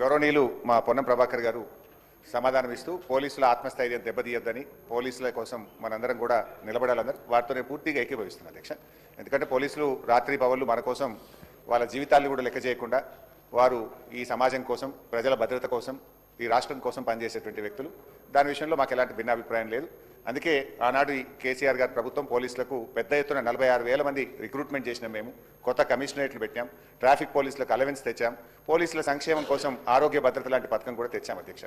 గౌరవనీయులు మా పొన్నం ప్రభాకర్ గారు సమాధానం ఇస్తూ పోలీసుల ఆత్మస్థైర్యం దెబ్బతీయొద్దని పోలీసుల కోసం మనందరం కూడా నిలబడాలన్నారు. వారితో పూర్తిగా ఏకీభవిస్తున్నాను అధ్యక్ష. ఎందుకంటే పోలీసులు రాత్రి పగళ్ళు మన కోసం వాళ్ళ జీవితాలను కూడా లెక్క చేయకుండా వారు ఈ సమాజం కోసం, ప్రజల భద్రత కోసం, ఈ రాష్ట్రం కోసం పనిచేసేటువంటి వ్యక్తులు. దాని విషయంలో మాకు ఎలాంటి భిన్నాభిప్రాయం లేదు. అందుకే ఆనాడు కేసీఆర్ గారి ప్రభుత్వం పోలీసులకు పెద్ద ఎత్తున 46,000 మంది రిక్రూట్మెంట్ చేసినాం. మేము కొత్త కమిషనరేట్లు పెట్టాం, ట్రాఫిక్ పోలీసులకు అలవెన్స్ తెచ్చాం, పోలీసుల సంక్షేమం కోసం ఆరోగ్య భద్రత లాంటి పథకం కూడా తెచ్చాం అధ్యక్ష.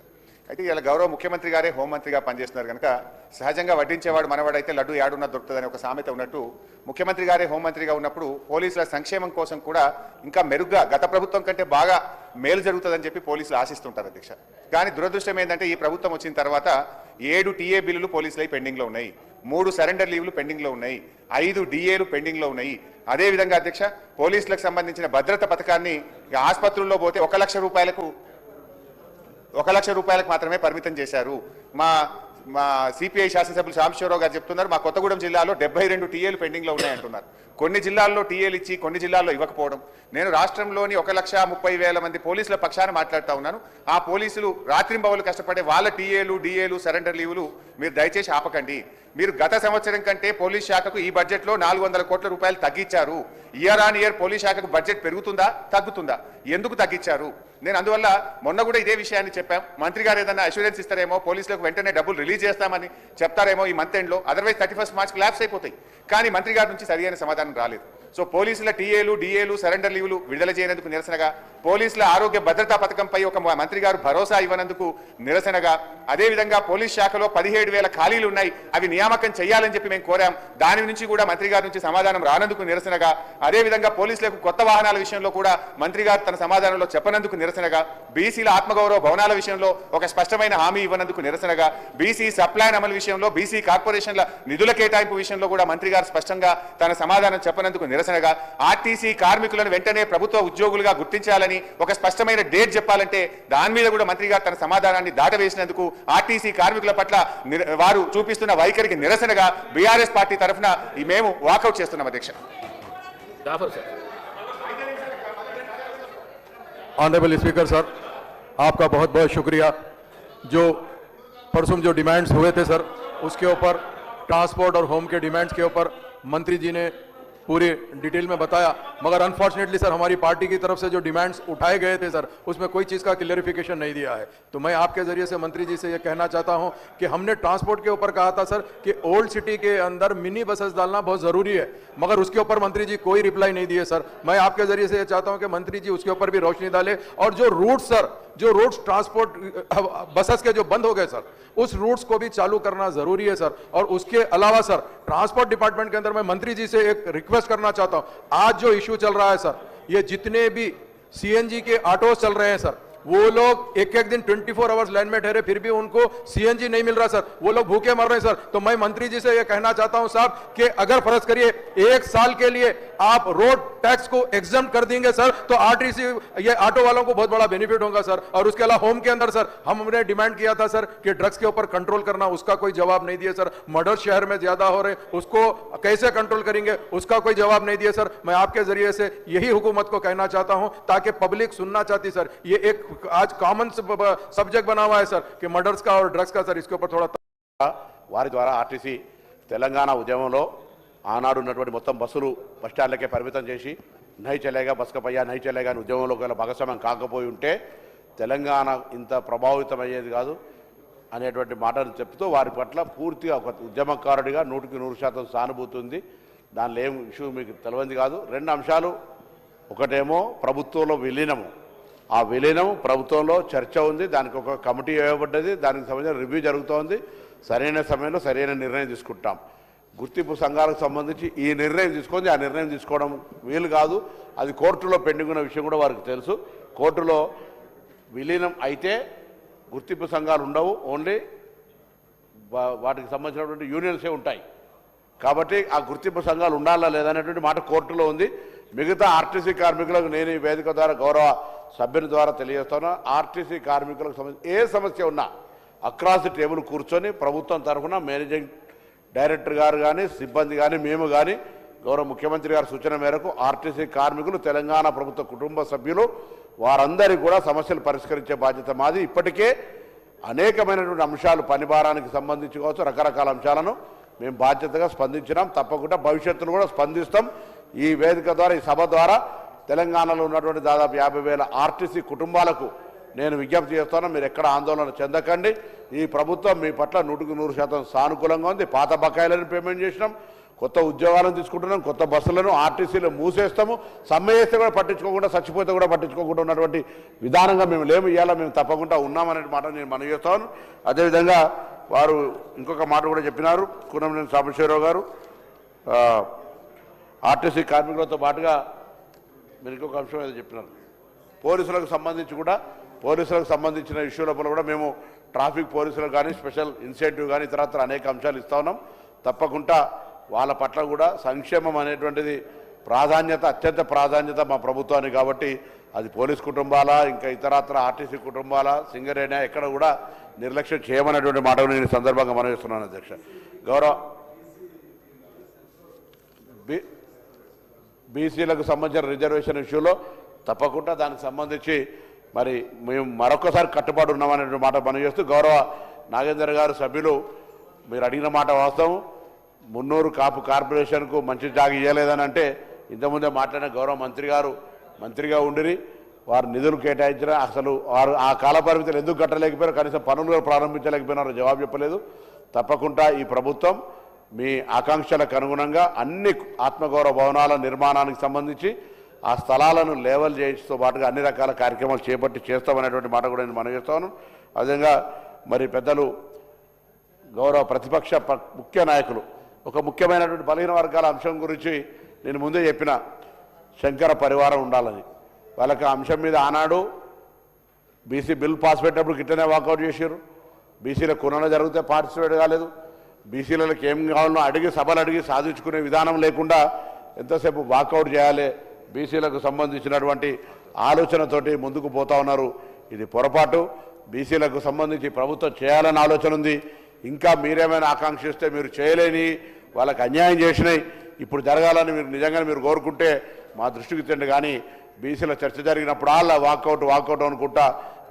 అయితే ఇలా గౌరవ ముఖ్యమంత్రి గారే హోంమంత్రిగా పనిచేస్తున్నారు కనుక సహజంగా వడ్డించేవాడు మనవాడైతే లడ్డు యాడున్న దొరుకుతుందని ఒక సామెత ఉన్నట్టు ముఖ్యమంత్రి గారే హోంమంత్రిగా ఉన్నప్పుడు పోలీసుల సంక్షేమం కోసం కూడా ఇంకా మెరుగ్గా గత ప్రభుత్వం కంటే బాగా మేలు జరుగుతుందని చెప్పి పోలీసులు ఆశిస్తుంటారు అధ్యక్ష. కానీ దురదృష్టం ఏంటంటే ఈ ప్రభుత్వం వచ్చిన తర్వాత 7 టీఏ బిల్లులు పోలీసులై పెండింగ్లో ఉన్నాయి, 3 సరెండర్ లీవ్లు పెండింగ్లో ఉన్నాయి, 5 డిఏలు పెండింగ్లో ఉన్నాయి. అదేవిధంగా అధ్యక్ష పోలీసులకు సంబంధించిన భద్రత పథకాన్ని ఆసుపత్రుల్లో పోతే 1 లక్ష రూపాయలకు మాత్రమే పరిమితం చేశారు. మా సిపిఐ శాసనసభ్యులు సాంబశివరావు గారు చెప్తున్నారు, మా కొత్తగూడెం జిల్లాలో 72 టీఏలు పెండింగ్లో ఉన్నాయంటున్నారు. కొన్ని జిల్లాల్లో టీఏలు ఇచ్చి కొన్ని జిల్లాల్లో ఇవ్వకపోవడం. నేను రాష్ట్రంలోని 1,30,000 మంది పోలీసుల పక్షాన మాట్లాడుతూ ఉన్నాను. ఆ పోలీసులు రాత్రింబవలు కష్టపడే వాళ్ళ టీఏలు, డిఏలు, సరెండర్ లీవులు మీరు దయచేసి ఆపకండి. మీరు గత సంవత్సరం కంటే పోలీస్ శాఖకు ఈ బడ్జెట్లో 400 కోట్ల రూపాయలు తగ్గించారు. ఇయర్ ఆన్ ఇయర్ పోలీస్ శాఖకు బడ్జెట్ పెరుగుతుందా తగ్గుతుందా? ఎందుకు తగ్గించారు? నేను అందువల్ల మొన్న కూడా ఇదే విషయాన్ని చెప్పాం. మంత్రి గారు ఏదన్నా అష్యూరెన్స్ ఇస్తారేమో, పోలీసులకు వెంటనే డబ్బులు రిలీజ్ చేస్తామని చెప్తారేమో ఈ మంత్ ఎండ్లో, అదర్వైజ్ 31 మార్చికి ల్యాప్స్ అయిపోతాయి. కానీ మంత్రి గారి నుంచి సరైన సమాధానం రాలేదు. సో పోలీసుల టీఏలు, డిఏలు, సరెండర్ లీవులు విడుదల చేయనందుకు నిరసనగా, పోలీసుల ఆరోగ్య భద్రతా పథకంపై ఒక మంత్రి గారు భరోసా ఇవ్వనందుకు నిరసనగా, అదేవిధంగా పోలీస్ శాఖలో 17,000 ఖాళీలు ఉన్నాయి, అవి నియామకం చేయాలని చెప్పి మేము కోరాం. దాని నుంచి కూడా మంత్రి గారి నుంచి సమాధానం రానందుకు నిరసనగా, అదేవిధంగా పోలీసులకు కొత్త వాహనాల విషయంలో కూడా మంత్రి గారు తన సమాధానంలో చెప్పనందుకు నిరసనగా, బీసీల ఆత్మగౌరవ భవనాల విషయంలో ఒక స్పష్టమైన హామీ ఇవ్వనందుకు నిరసనగా, బీసీ సప్లాన్ అమలు విషయంలో, బీసీ కార్పొరేషన్ల నిధుల కేటాయింపు విషయంలో కూడా మంత్రి గారు స్పష్టంగా తన సమాధానం చెప్పనందుకు నిరసనగా, ఆర్టీసీ కార్మికులను వెంటనే ప్రభుత్వ ఉద్యోగులుగా గుర్తించాలని ఒక స్పష్టమైన డేట్ చెప్పాలంటే దాని మీద కూడా మంత్రి గారు తన సమాధానాన్ని దాటవేసినందుకు ఆర్టీసీ కార్మికుల పట్ల వారు చూపిస్తున్న వైఖరికి నిరసనగా బీఆర్ఎస్ పార్టీ తరఫున మేము వాకౌట్ చేస్తున్నాం అధ్యక్ష. ऑनरेबल स्पीकर सर, आपका बहुत बहुत शुक्रिया। जो परसों जो डिमांड्स हुए थे सर, उसके ऊपर ट्रांसपोर्ट और होम के डिमांड्स के ऊपर मंत्री जी ने पूरी डिटेल में बताया, मगर अनफॉर्चुनेटली सर हमारी पार्टी की तरफ से जो डिमांड्स उठाए गए थे सर, उसमें कोई चीज़ का क्लियरिफिकेशन नहीं दिया है। तो मैं आपके जरिए से मंत्री जी से ये कहना चाहता हूं कि हमने ट्रांसपोर्ट के ऊपर कहा था सर कि ओल्ड सिटी के अंदर मिनी बसेस डालना बहुत ज़रूरी है, मगर उसके ऊपर मंत्री जी कोई रिप्लाई नहीं दिए सर। मैं आपके जरिए से ये चाहता हूं कि मंत्री जी उसके ऊपर भी रोशनी डाले, और जो रूट सर, जो रूट्स ट्रांसपोर्ट बसेस के जो बंद हो गए सर, उस रूट्स को भी चालू करना जरूरी है सर। और उसके अलावा सर ट्रांसपोर्ट डिपार्टमेंट के अंदर मैं मंत्री जी से एक रिक्वेस्ट करना चाहता हूं, आज जो इश्यू चल रहा है सर, ये जितने भी सीएनजी के ऑटोस चल रहे हैं सर, वो लोग एक दिन 24 आवर्स लाइन में ठहरे, फिर भी उनको सीएनजी नहीं मिल रहा सर, वो लोग भूखे मर रहे हैं सर। तो मैं मंत्री जी से ये कहना चाहता हूं साहब कि अगर फर्ज करिए 1 साल के लिए आप रोड टैक्स को एग्जम्प कर देंगे सर, तो आरटीसी ये ऑटो वालों को बहुत बड़ा बेनिफिट होगा सर। और उसके अलावा होम के अंदर सर हमने डिमांड किया था सर कि ड्रग्स के ऊपर कंट्रोल करना, उसका कोई जवाब नहीं दिया सर। मर्डर शहर में ज्यादा हो रहे, उसको कैसे कंट्रोल करेंगे, उसका कोई जवाब नहीं दिया सर। मैं आपके जरिए से यही हुकूमत को कहना चाहता हूं, ताकि पब्लिक सुनना चाहती सर, ये एक आज कॉमन सब्जेक्ट बना हुआ है सर कि मर्डर्स का और ड्रग्स का सर, इसके ऊपर थोड़ा వారి ద్వారా ఆర్టీసీ తెలంగాణ ఉద్యమంలో ఆనాడు ఉన్నటువంటి మొత్తం బస్సులు బస్టాండ్లకే పరిమితం చేసి నై చలేగా బస్కపయ్యా నై చలేగా అని ఉద్యమంలో గల భాగస్వామ్యం కాకపోయి ఉంటే తెలంగాణ ఇంత ప్రభావితం అయ్యేది కాదు అనేటువంటి మాటను చెప్తూ వారి పట్ల పూర్తిగా ఒక ఉద్యమకారుడిగా 100% సానుభూతి ఉంది. దానిలో ఏం ఇష్యూ మీకు తెలియంది కాదు. 2 అంశాలు, ఒకటేమో ప్రభుత్వంలో విలీనము, ఆ విలీనం ప్రభుత్వంలో చర్చ ఉంది, దానికి ఒక కమిటీ వేయబడ్డది, దానికి సంబంధించిన రివ్యూ జరుగుతోంది. సరైన సమయంలో సరైన నిర్ణయం తీసుకుంటాం. గుర్తింపు సంఘాలకు సంబంధించి ఈ నిర్ణయం తీసుకొని ఆ నిర్ణయం తీసుకోవడం వీలు కాదు, అది కోర్టులో పెండింగ్ ఉన్న విషయం కూడా వారికి తెలుసు. కోర్టులో విలీనం అయితే గుర్తింపు సంఘాలు ఉండవు, ఓన్లీ వాటికి సంబంధించినటువంటి యూనియన్సే ఉంటాయి. కాబట్టి ఆ గుర్తింపు సంఘాలు ఉండాలా లేదనేటువంటి మాట కోర్టులో ఉంది. మిగతా ఆర్టీసీ కార్మికులకు నేను ఈ వేదిక ద్వారా గౌరవ సభ్యుని ద్వారా తెలియజేస్తున్నా, ఆర్టీసీ కార్మికులకు సంబంధించి ఏ సమస్య ఉన్నా అక్రాస్ ది టేబుల్ కూర్చొని ప్రభుత్వం తరఫున మేనేజింగ్ డైరెక్టర్ గారు కానీ, సిబ్బంది కానీ, మేము కానీ గౌరవ ముఖ్యమంత్రి గారి సూచన మేరకు ఆర్టీసీ కార్మికులు, తెలంగాణ ప్రభుత్వ కుటుంబ సభ్యులు వారందరికీ కూడా సమస్యలు పరిష్కరించే బాధ్యత మాది. ఇప్పటికే అనేకమైనటువంటి అంశాలు పని భారానికి సంబంధించి కావచ్చు రకరకాల అంశాలను మేము బాధ్యతగా స్పందించినాం. తప్పకుండా భవిష్యత్తులో కూడా స్పందిస్తాం. ఈ వేదిక ద్వారా ఈ సభ ద్వారా తెలంగాణలో ఉన్నటువంటి దాదాపు 50,000 ఆర్టీసీ కుటుంబాలకు నేను విజ్ఞప్తి చేస్తాను, మీరు ఎక్కడ ఆందోళన చెందకండి. ఈ ప్రభుత్వం మీ పట్ల 100% సానుకూలంగా ఉంది. పాత బకాయిలను పేమెంట్ చేసినాం, కొత్త ఉద్యోగాలను తీసుకుంటున్నాం, కొత్త బస్సులను ఆర్టీసీలు మూసేస్తాము, సమ్మె చేస్తే కూడా పట్టించుకోకుండా చచ్చిపోతే కూడా పట్టించుకోకుండా ఉన్నటువంటి విధానంగా మేము లేము. ఇవాళ మేము తప్పకుండా ఉన్నామనే మాట నేను మనవి చేస్తాను. అదేవిధంగా వారు ఇంకొక మాట కూడా చెప్పినారు, కూనంనేని సాంబశివరావు గారు, ఆర్టీసీ కార్మికులతో పాటుగా మీరు ఇంకొక అంశం ఏదో చెప్పినారు, పోలీసులకు సంబంధించిన ఇష్యూ లోపల కూడా మేము ట్రాఫిక్ పోలీసులకు కానీ స్పెషల్ ఇన్సెంటివ్ కానీ ఇతరత్ర అనేక అంశాలు ఇస్తా ఉన్నాం. తప్పకుండా వాళ్ళ పట్ల కూడా సంక్షేమం అనేటువంటిది అత్యంత ప్రాధాన్యత మా ప్రభుత్వానికి. కాబట్టి అది పోలీస్ కుటుంబాల ఇంకా ఇతరత్ర ఆర్టీసీ కుటుంబాల సింగరేణి ఎక్కడ కూడా నిర్లక్ష్యం చేయమనేటువంటి మాటలు నేను ఈ సందర్భంగా మనం చేస్తున్నాను. అధ్యక్ష, గౌరవ బీసీలకు సంబంధించిన రిజర్వేషన్ ఇష్యూలో తప్పకుండా దానికి సంబంధించి మరి మేము మరొకసారి కట్టుబాటు ఉన్నామనే మాట పనిచేస్తూ, గౌరవ నాగేందర్ గారు సభ్యులు మీరు అడిగిన మాట వాస్తవం. మున్నూరు కాపు కార్పొరేషన్కు మంచి జాగ ఇవ్వలేదని అంటే ఇంతకుముందే మాట్లాడిన గౌరవ మంత్రి గారు మంత్రిగా ఉండిరి, వారు నిధులు కేటాయించిన అసలు వారు ఆ కాల పరిమితులు ఎందుకు కట్టలేకపోయారు, కనీసం పనులు ప్రారంభించలేకపోయినారో జవాబు చెప్పలేదు. తప్పకుండా ఈ ప్రభుత్వం మీ ఆకాంక్షలకు అనుగుణంగా అన్ని ఆత్మగౌరవ భవనాల నిర్మాణానికి సంబంధించి ఆ స్థలాలను లేవల్ చేయడంతో పాటుగా అన్ని రకాల కార్యక్రమాలు చేస్తామనేటువంటి మాట కూడా నేను మనవి చేస్తాను. అదేవిధంగా మరి పెద్దలు గౌరవ ప్రతిపక్ష ముఖ్య నాయకులు ఒక ముఖ్యమైనటువంటి బలహీన వర్గాల అంశం గురించి నేను ముందే చెప్పిన, శంకర పరివారం ఉండాలని. వాళ్ళకి ఆ అంశం మీద ఆనాడు బీసీ బిల్ పాస్ పెట్టినప్పుడు గిట్టనే వాకౌట్ చేశారు. బీసీలకు కునన జరిగితే పార్టిసిపేట్ కాలేదు. బీసీలకు ఏం కావాలనో అడిగి సభలు అడిగి సాధించుకునే విధానం లేకుండా ఎంతసేపు వాకౌట్ చేయాలి, బీసీలకు సంబంధించినటువంటి ఆలోచనతోటి ముందుకు పోతా ఉన్నారు. ఇది పొరపాటు. బీసీలకు సంబంధించి ప్రభుత్వం చేయాలని ఆలోచన ఉంది. ఇంకా మీరేమైనా ఆకాంక్షిస్తే మీరు చేయలేని వాళ్ళకి అన్యాయం చేసినాయి ఇప్పుడు జరగాలని మీరు నిజంగా మీరు కోరుకుంటే మా దృష్టికి తెండి. కానీ బీసీల చర్చ జరిగినప్పుడు వాకౌట్ అనుకుంటా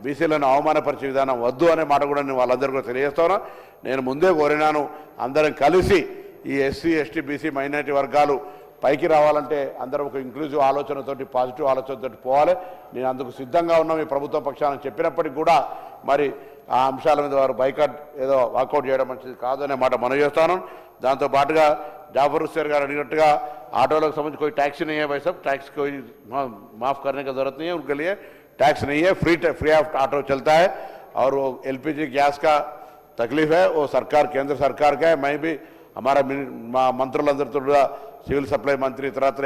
బీసీలను అవమానపరిచే విధానం వద్దు అనే మాట కూడా నేను వాళ్ళందరూ కూడా తెలియజేస్తాను. నేను ముందే కోరినాను, అందరం కలిసి ఈ ఎస్సీ ఎస్టీ బీసీ మైనారిటీ వర్గాలు పైకి రావాలంటే అందరం ఒక ఇంక్లూజివ్ ఆలోచనతోటి పాజిటివ్ ఆలోచనతోటి పోవాలి. నేను అందుకు సిద్ధంగా ఉన్నాం ఈ ప్రభుత్వ పక్షాన్ని చెప్పినప్పటికీ కూడా మరి ఆ అంశాల మీద వారు బైకాట్ ఏదో వాకౌట్ చేయడం మంచిది కాదు అనే మాట మనం చేస్తాను. దాంతోపాటుగా జాఫర్ హుస్సేన్ గారు అడిగినట్టుగా ఆటోలకు సంబంధించి कोई टैक्स नहीं है भाई साहब, टैक्स कोई माफ़ करने का ज़रूरत नहीं है, उनके लिए टैक्स नहीं है, फ्री ऑफ ऑटो चलता है. और वो एलपीजी गैस का तकलीफ है वो केंद्र सरकार का है. मैं भी हमारा मंत्रुలందరితో సివిల్ సప్లై మంత్రి ఇతరత్ర